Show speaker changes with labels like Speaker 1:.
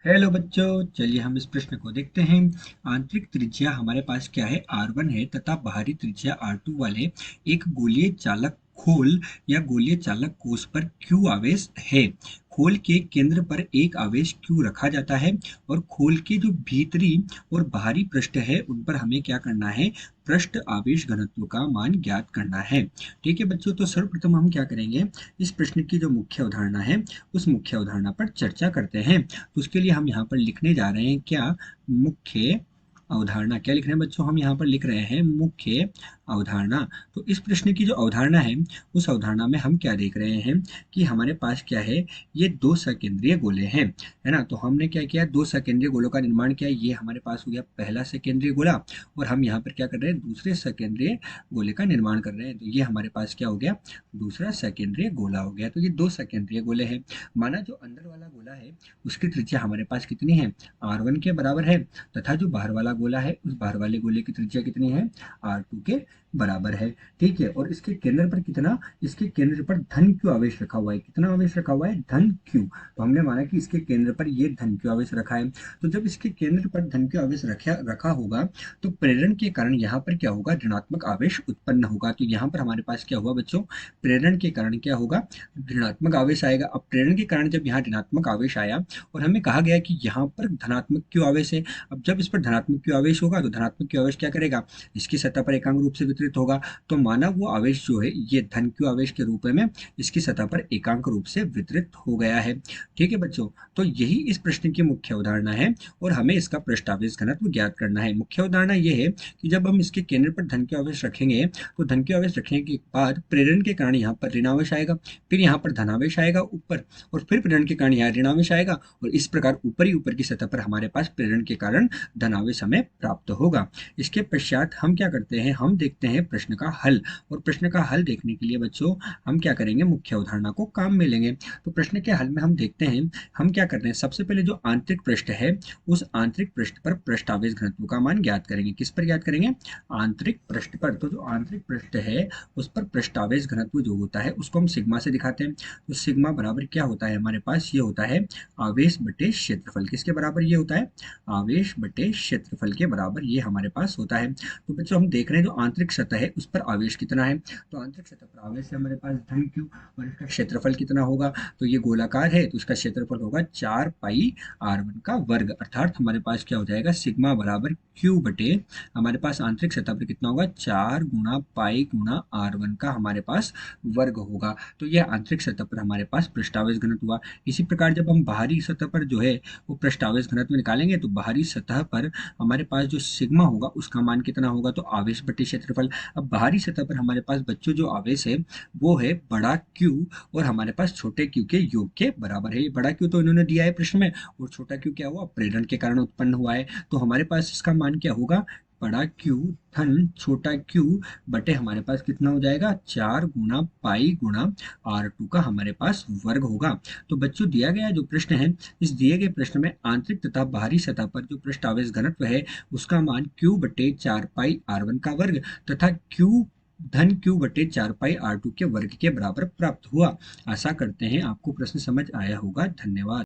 Speaker 1: Hello बच्चों, चलिए हम इस प्रश्न को देखते हैं। आंतरिक त्रिज्या हमारे पास क्या है, R1 है तथा बाहरी त्रिज्या R2 वाले एक गोलीय चालक खोल या गोलीय चालक कोष पर Q आवेश है। खोल के केंद्र पर एक आवेश Q रखा जाता है और खोल के जो भीतरी और बाहरी पृष्ठ है उन पर हमें क्या करना है, पृष्ठ आवेश घनत्व का मान ज्ञात करना है। ठीक है बच्चों, तो सर्वप्रथम हम क्या करेंगे, इस प्रश्न की जो मुख्य अवधारणा है उस मुख्य अवधारणा पर चर्चा करते हैं। तो उसके लिए हम यहाँ पर लिखने जा रहे हैं क्या, मुख्य अवधारणा। क्या लिख रहे हैं बच्चों, हम यहाँ पर लिख रहे हैं मुख्य अवधारणा। तो इस प्रश्न की जो अवधारणा है उस अवधारणा में हम क्या देख रहे हैं कि हमारे पास क्या है, ये दो सकेंद्रीय गोले हैं, है ना। तो हमने क्या किया, दो सकेंद्रीय गोलों का निर्माण किया। ये हमारे पास हो गया पहला सकेंद्रीय गोला और हम यहाँ पर क्या कर रहे हैं, दूसरे सकेंद्रीय गोले का निर्माण कर रहे हैं। तो ये हमारे पास क्या हो गया, दूसरा सकेंद्रीय गोला हो गया। तो ये दो सकेंद्रीय गोले हैं। माना जो अंदर वाला गोला है उसकी त्रिज्या हमारे पास कितनी है, R1 के बराबर है, तथा जो बाहर वाला गोला है उस बाहर वाले गोले की त्रिज्या कितनी है, R2 के बराबर है। ठीक है, और इसके केंद्र पर कितना, इसके केंद्र पर धन क्यू आवेश रखा हुआ है। कितना आवेश रखा हुआ है, धन क्यू। तो हमने माना कि इसके केंद्र पर ये धन क्यू आवेश रखा है। तो जब इसके केंद्र पर धन क्यू आवेश रखा होगा तो प्रेरण के कारण यहाँ पर क्या होगा, ऋणात्मक आवेश उत्पन्न होगा। तो यहाँ पर हमारे पास क्या हुआ बच्चों, प्रेरण के कारण क्या होगा, ऋणात्मक आवेश आएगा। अब प्रेरण के कारण जब यहाँ ऋणात्मक आवेश आया और हमें कहा गया कि यहाँ पर धनात्मक क्यू आवेश है, अब जब इस पर धनात्मक क्यू आवेश होगा तो धनात्मक क्यू आवेश क्या करेगा, इसकी सतह पर एकांक रूप से वितरित होगा। तो माना वो आवेश जो है ये धन क्यू आवेश के रूप में इसकी सतह पर एकांक रूप से वितरित हो गया है। ठीक है बच्चों, तो यही इस प्रश्न की मुख्य अवधारणा है और हमें इसका पृष्ठावेश घनत्व ज्ञात करना है। मुख्य अवधारणा ये है कि जब हम इसके केंद्र पर धन क्यू आवेश रखेंगे तो धन क्यू आवेश रखने के बाद प्रेरण के कारण यहाँ पर ऋणावेश आएगा, फिर यहाँ पर धनावेश आएगा ऊपर, और फिर प्रेरण के कारण यहाँ ऋणावेश आएगा, और इस प्रकार ऊपर ही ऊपर की सतह पर हमारे पास प्रेरण के कारण धनावेश हमें प्राप्त होगा। इसके पश्चात हम क्या करते हैं, हम देखते हैं प्रश्न का हल। और प्रश्न का हल देखने के लिए बच्चों हम क्या करेंगे, मुख्य अवधारणा को काम में लेंगे। तो प्रश्न के हल में हम देखते हैं हम क्या करते हैं, सबसे पहले जो आंतरिक पृष्ठ है उस आंतरिक पृष्ठ पर पृष्ठावेश घनत्व का मान ज्ञात करेंगे। किस पर ज्ञात करेंगे, आंतरिक पृष्ठ पर। तो जो आंतरिक पृष्ठ है उस पर पृष्ठावेश घनत्व जो होता है उसको हम सिग्मा से दिखाते हैं। तो सिग्मा बराबर क्या होता है हमारे पास, ये होता है आवेश बटे क्षेत्रफल। किसके बराबर ये होता है, आवेश बटे क्षेत्रफल के बराबर ये हमारे पास होता है। तो बच्चों हम देख रहे हैं जो आंतरिक सतह है उस पर आवेश कितना है, तो आंतरिक सतह पर आवेश है हमारे पास धन क्यू, और इसका क्षेत्रफल कितना होगा, तो ये गोलाकार है तो इसका क्षेत्रफल होगा 4 पाई R1 का वर्ग। अर्थात हमारे पास क्या हो जाएगा, सिग्मा बराबर क्यू बटे हमारे पास आंतरिक सतह पर कितना होगा, 4 गुना पाई गुना R1 का हमारे पास वर्ग होगा। तो यह आंतरिक सतह पर हमारे पास पृष्ठावेश घनत्व हुआ। इसी प्रकार जब हम बाहरी सतह पर जो है वो पृष्ठावेश घनत्व निकालेंगे तो बाहरी सतह पर हमारे पास जो सिग्मा होगा उसका मान कितना होगा, तो आवेश बटे क्षेत्रफल। अब बाहरी सतह पर हमारे पास बच्चों जो आवेश है वो है बड़ा क्यू और हमारे पास छोटे क्यू के योग के बराबर है। ये बड़ा क्यू तो इन्होंने दिया है प्रश्न में, और छोटा क्यू क्या हुआ, प्रेरण के कारण उत्पन्न हुआ है। तो हमारे पास इसका मान क्या होगा, बड़ा क्यू धन छोटा क्यू बटे हमारे पास कितना हो जाएगा, 4 गुना पाई गुना R2 का हमारे पास वर्ग होगा। तो बच्चों दिया गया जो प्रश्न है, इस दिए गए प्रश्न में आंतरिक तथा बाहरी सतह पर जो पृष्ठ आवेश घनत्व है उसका मान Q बटे 4 पाई R1 का वर्ग तथा Q बटे 4 पाई R2 के वर्ग के बराबर प्राप्त हुआ। आशा करते हैं आपको प्रश्न समझ आया होगा। धन्यवाद।